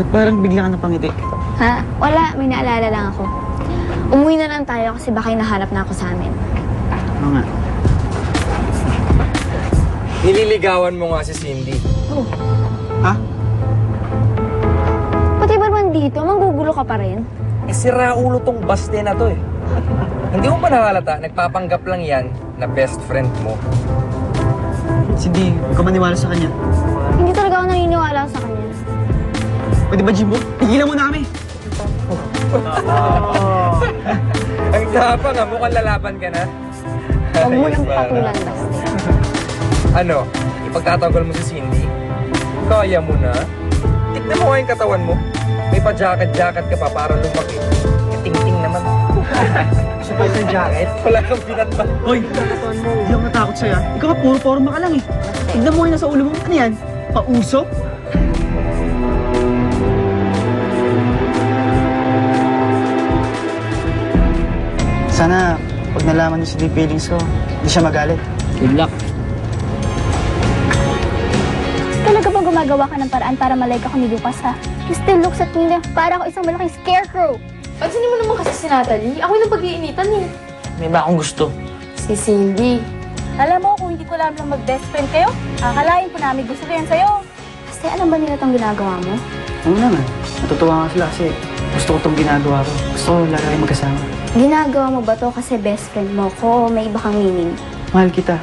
Ba't parang bigla ka napangiti? Ha? Wala, may naalala lang ako. Umuwi na lang tayo kasi baka hinahanap na ako sa amin. Oo nga. Nililigawan mo nga si Cindy. Oh. Ha? Pati ba naman dito? Manggugulo ka pa rin? Eh, sira ulo tong baste na to eh. Hindi mo pa nakalata, nagpapanggap lang yan na best friend mo. Cindy, huwag ka maniwala sa kanya. Hindi talaga ako naniniwala sa kanya. Pwede ba, Jimbo? Pigilan mo na kami! Ang tapa nga, mukhang lalaban ka na. Huwag mo nang patulan, Basti. Ano, ipagtatanggol mo si Cindy? Kaya mo na? Tignan mo nga yung katawan mo. May pa-jacket-jacket ka pa para lumaki. E ting-ting naman. Support ng jacket? Wala kang pinatba. Hoy! Hindi ako natakot sa'yo, ah. Ikaw ka, puro forma ka lang eh. Tignan mo yung nasa ulo mo. Ano yan? Pausok? Sana, pag nalaman niyo si deep feelings ko, hindi siya magalit. Good luck. Talaga ba gumagawa ka ng paraan para malike ako ni Lucas, ha? He still looks at me na para ako isang malaking scarecrow. Pansinin mo naman kasi si Natalie. Ako yung pag-iinitan eh. May ba akong gusto? Si Cindy. Alam mo, kung hindi ko alam lang mag-best friend kayo, akalain ko namin gusto ko yan sa'yo. Kasi alam ba nila itong ginagawa mo? Oo naman. Natutuwa nga sila kasi gusto ko itong ginagawa ko. Gusto ko lagi kayo magkasama. Ginagawa mo ba to kasi best friend mo ko o may iba kang meaning? Mahal kita.